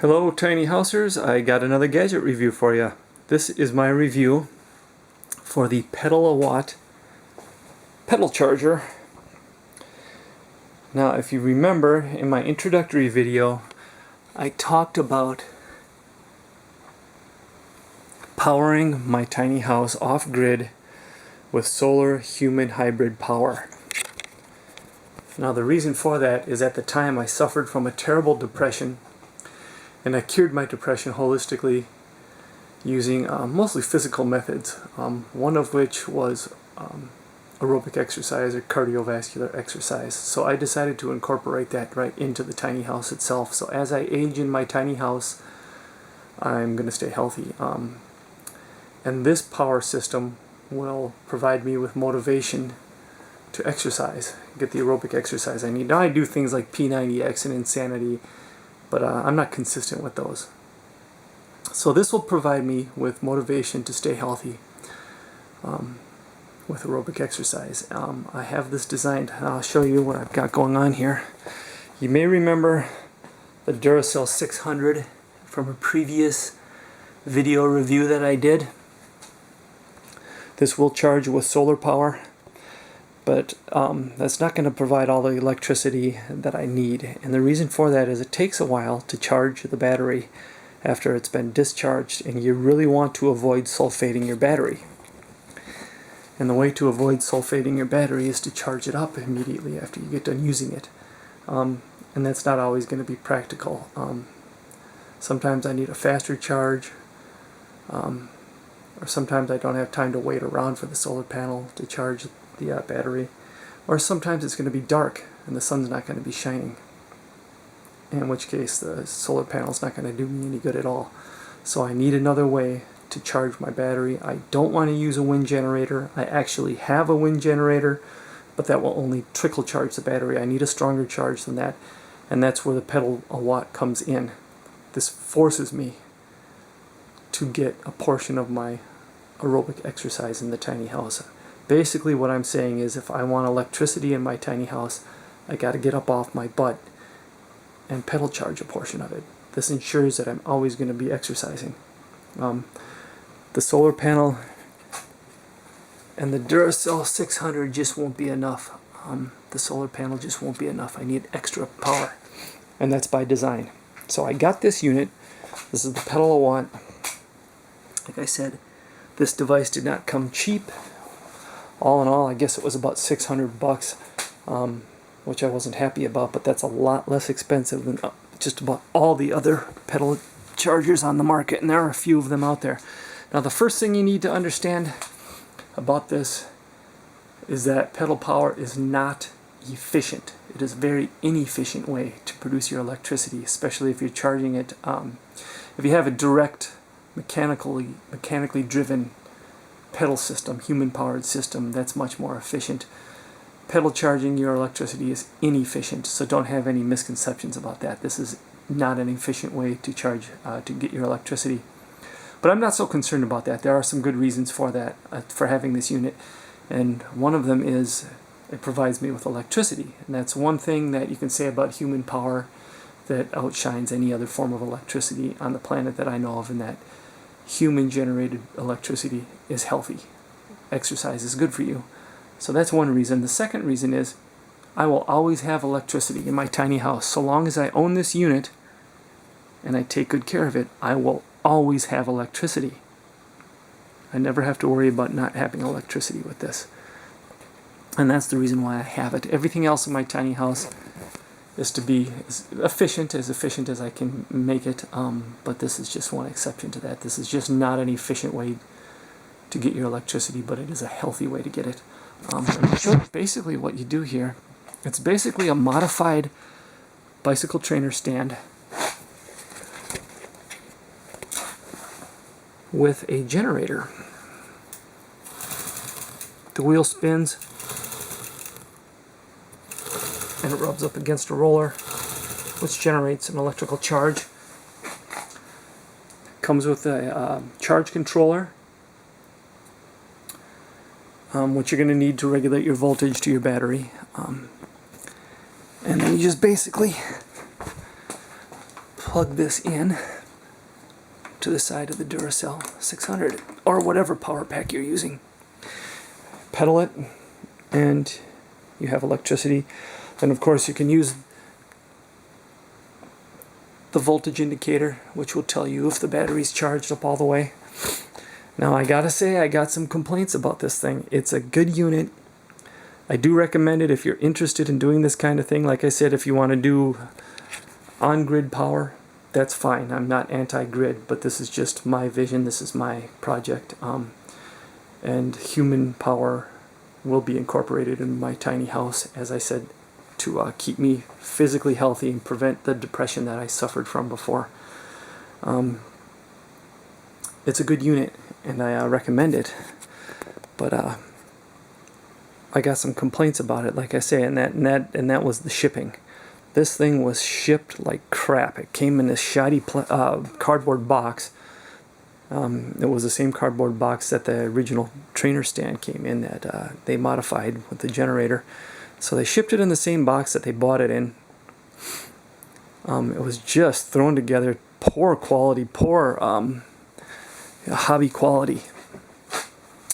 Hello tiny housers, I got another gadget review for you. This is my review for the pedal-a-watt pedal charger. Now if you remember in my introductory video I talked about powering my tiny house off-grid with solar human hybrid power. Now the reason for that is at the time I suffered from a terrible depression, and I cured my depression holistically using mostly physical methods, one of which was aerobic exercise or cardiovascular exercise. So I decided to incorporate that right into the tiny house itself. So as I age in my tiny house, I'm going to stay healthy. And this power system will provide me with motivation to exercise, get the aerobic exercise I need. Now I do things like P90X and Insanity, but I'm not consistent with those. So this will provide me with motivation to stay healthy with aerobic exercise. I have this designed, and I'll show you what I've got going on here. You may remember the Duracell 600 from a previous video review that I did. This will charge with solar power, but that's not going to provide all the electricity that I need. And the reason for that is it takes a while to charge the battery after it's been discharged, and you really want to avoid sulfating your battery. And the way to avoid sulfating your battery is to charge it up immediately after you get done using it. And that's not always going to be practical. Sometimes I need a faster charge, or sometimes I don't have time to wait around for the solar panel to charge the battery, or sometimes it's going to be dark and the sun's not going to be shining, in which case the solar panel's not going to do me any good at all. So I need another way to charge my battery. I don't want to use a wind generator. I actually have a wind generator, but that will only trickle charge the battery. I need a stronger charge than that, and that's where the pedal-a-watt comes in. This forces me to get a portion of my aerobic exercise in the tiny house. Basically what I'm saying is if I want electricity in my tiny house, I got to get up off my butt and pedal charge a portion of it. This ensures that I'm always going to be exercising. The solar panel and the Duracell 600 just won't be enough. The solar panel just won't be enough. I need extra power, and that's by design. So I got this unit. This is the pedal-a-watt. Like I said, this device did not come cheap. All in all, I guess it was about $600, which I wasn't happy about, but that's a lot less expensive than just about all the other pedal chargers on the market, and there are a few of them out there. Now the first thing you need to understand about this is that pedal power is not efficient. It is a very inefficient way to produce your electricity, especially if you're charging it. If you have a direct mechanically driven pedal system, human-powered system, that's much more efficient. Pedal charging your electricity is inefficient, so don't have any misconceptions about that. This is not an efficient way to charge, to get your electricity. But I'm not so concerned about that. There are some good reasons for that, for having this unit, and one of them is it provides me with electricity, and that's one thing that you can say about human power that outshines any other form of electricity on the planet that I know of, and that human-generated electricity is healthy. Exercise is good for you. So that's one reason. The second reason is I will always have electricity in my tiny house. So long as I own this unit and I take good care of it, I will always have electricity. I never have to worry about not having electricity with this. And that's the reason why I have it. Everything else in my tiny house is to be as efficient as I can make it, but this is just one exception to that. This is just not an efficient way to get your electricity, but it is a healthy way to get it. Basically what you do here, it's basically a modified bicycle trainer stand with a generator. The wheel spins and it rubs up against a roller, which generates an electrical charge. Comes with a charge controller, which you're going to need to regulate your voltage to your battery. And then you just basically plug this in to the side of the Duracell 600 or whatever power pack you're using. Pedal it and you have electricity. And of course you can use the voltage indicator, which will tell you if the battery's charged up all the way. Now I gotta say, I got some complaints about this thing. It's a good unit. I do recommend it if you're interested in doing this kind of thing. Like I said, if you want to do on-grid power, that's fine. I'm not anti-grid, but this is just my vision. This is my project. And human power will be incorporated in my tiny house, as I said, to keep me physically healthy and prevent the depression that I suffered from before. It's a good unit, and I recommend it. But I got some complaints about it, like I say, and that was the shipping. This thing was shipped like crap. It came in this shoddy cardboard box. It was the same cardboard box that the original trainer stand came in that they modified with the generator. So they shipped it in the same box that they bought it in. It was just thrown together, poor quality, poor hobby quality.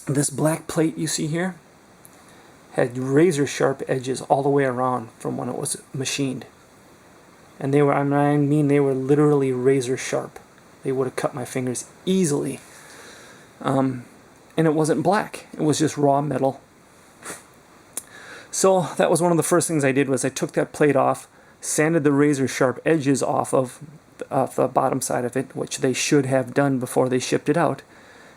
This black plate you see here had razor sharp edges all the way around from when it was machined. And they were, I mean, they were literally razor sharp. They would have cut my fingers easily. And it wasn't black. It was just raw metal. So that was one of the first things I did, was I took that plate off, sanded the razor sharp edges off of the bottom side of it, which they should have done before they shipped it out.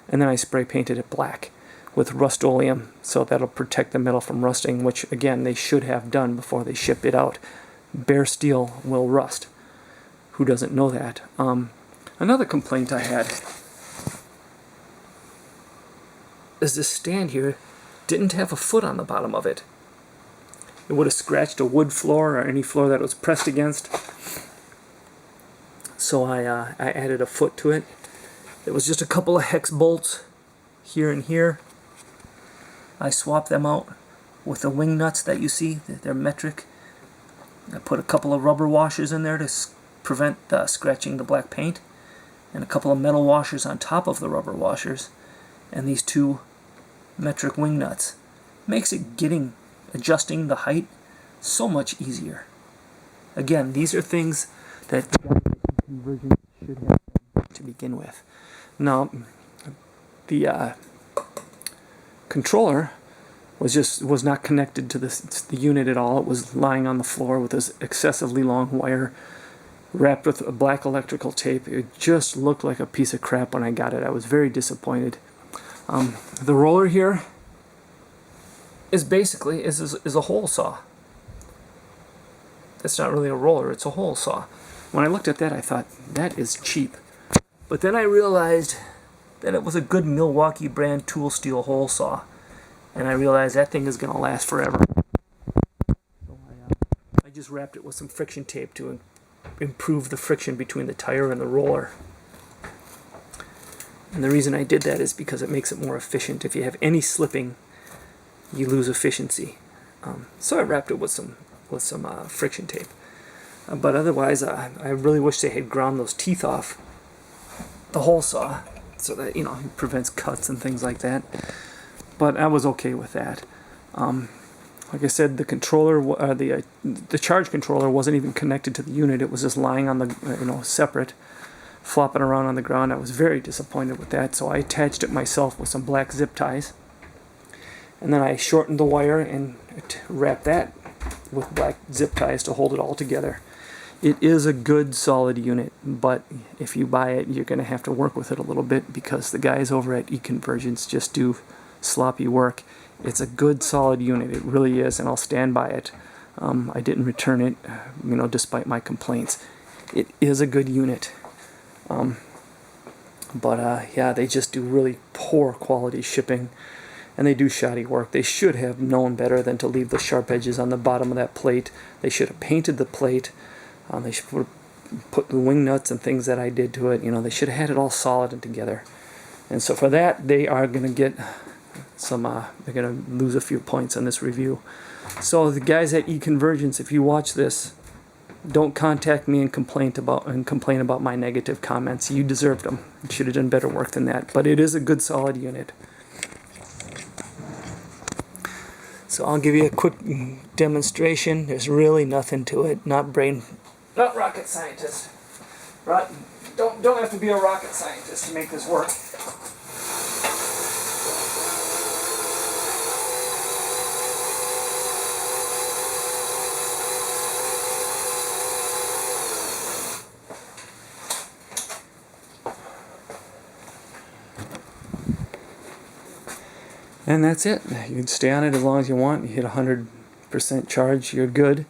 And then I spray painted it black with Rust-Oleum, so that'll protect the metal from rusting, which again they should have done before they ship it out. Bare steel will rust. Who doesn't know that? Another complaint I had is this stand here didn't have a foot on the bottom of it. It would have scratched a wood floor or any floor that it was pressed against. So I added a foot to it. It was just a couple of hex bolts here and here. I swapped them out with the wing nuts that you see. They're metric. I put a couple of rubber washers in there to prevent scratching the black paint, and a couple of metal washers on top of the rubber washers, and these two metric wing nuts. Makes it adjusting the height so much easier. Again, these are things that conversion should have to begin with. Now, the controller was not connected to the unit at all. It was lying on the floor with this excessively long wire wrapped with a black electrical tape. It just looked like a piece of crap when I got it. I was very disappointed. The roller here is basically is a hole saw. It's not really a roller, it's a hole saw. When I looked at that, I thought, that is cheap. But then I realized that it was a good Milwaukee brand tool steel hole saw, and I realized that thing is going to last forever. So I just wrapped it with some friction tape to improve the friction between the tire and the roller. And the reason I did that is because it makes it more efficient. If you have any slipping, you lose efficiency. So I wrapped it with some friction tape. But otherwise, I really wish they had ground those teeth off the hole saw, so that, it prevents cuts and things like that. But I was okay with that. Like I said, the controller, the charge controller wasn't even connected to the unit. It was just lying on the, separate, flopping around on the ground. I was very disappointed with that, so I attached it myself with some black zip ties. And then I shortened the wire and wrapped that with black zip ties to hold it all together. It is a good, solid unit, but if you buy it, you're going to have to work with it a little bit, because the guys over at eConvergence just do sloppy work. It's a good, solid unit. It really is, and I'll stand by it. I didn't return it, despite my complaints. It is a good unit. Yeah, they just do really poor quality shipping, and they do shoddy work. They should have known better than to leave the sharp edges on the bottom of that plate. They should have painted the plate. They should put the wing nuts and things that I did to it. They should have had it all solid and together. And so for that, they are going to get some, they're going to lose a few points on this review. So the guys at eConvergence, if you watch this, don't contact me and complain about my negative comments. You deserved them. You should have done better work than that. But it is a good, solid unit. So I'll give you a quick demonstration. There's really nothing to it. Not rocket scientist. Don't have to be a rocket scientist to make this work. And that's it. You can stay on it as long as you want. You hit 100% charge, you're good.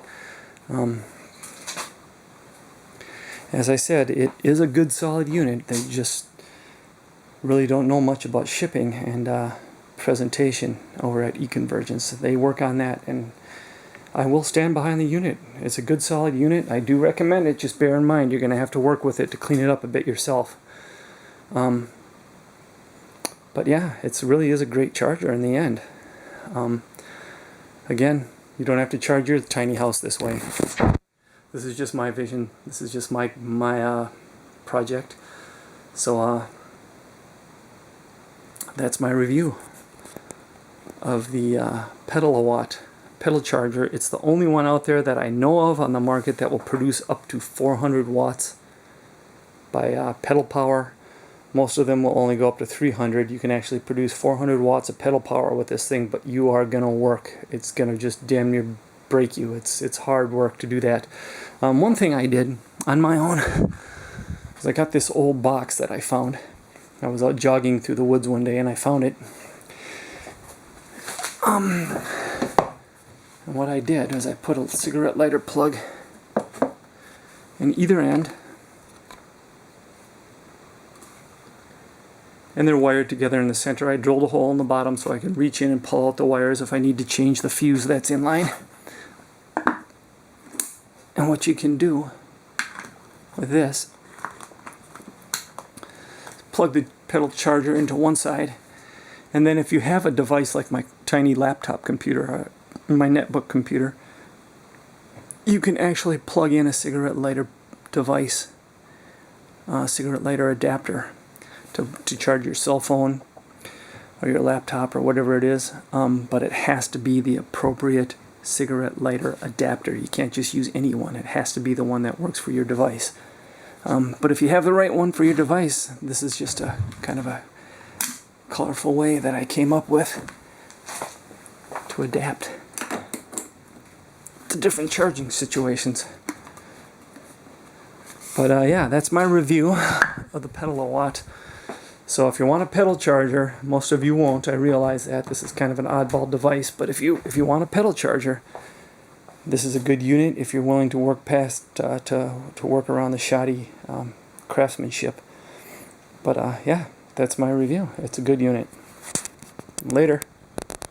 As I said, it is a good, solid unit. They just really don't know much about shipping and presentation over at eConvergence. They work on that, and I will stand behind the unit. It's a good, solid unit. I do recommend it. Just bear in mind you're going to have to work with it to clean it up a bit yourself. But yeah, it really is a great charger in the end. Again, you don't have to charge your tiny house this way. This is just my vision. This is just my project. So that's my review of the Pedal-A-Watt pedal charger. It's the only one out there that I know of on the market that will produce up to 400 watts by pedal power. Most of them will only go up to 300. You can actually produce 400 watts of pedal power with this thing, but you are going to work. It's going to just damn near break you. It's hard work to do that. One thing I did on my own is I got this old box that I found. I was out jogging through the woods one day and I found it. And what I did was I put a cigarette lighter plug in either end, and they're wired together in the center. I drilled a hole in the bottom so I can reach in and pull out the wires if I need to change the fuse that's in line. And what you can do with this, plug the pedal charger into one side, and then if you have a device like my tiny laptop computer, my netbook computer, you can actually plug in a cigarette lighter device, cigarette lighter adapter, to charge your cell phone or your laptop or whatever it is, but it has to be the appropriate cigarette lighter adapter. You can't just use any one. It has to be the one that works for your device. But if you have the right one for your device, this is just a kind of a colorful way that I came up with to adapt to different charging situations. But yeah, that's my review of the Pedal-A-Watt. So if you want a pedal charger, most of you won't, I realize that. This is kind of an oddball device, but if you want a pedal charger, this is a good unit if you're willing to work past, to work around the shoddy craftsmanship. But yeah, that's my review. It's a good unit. Later.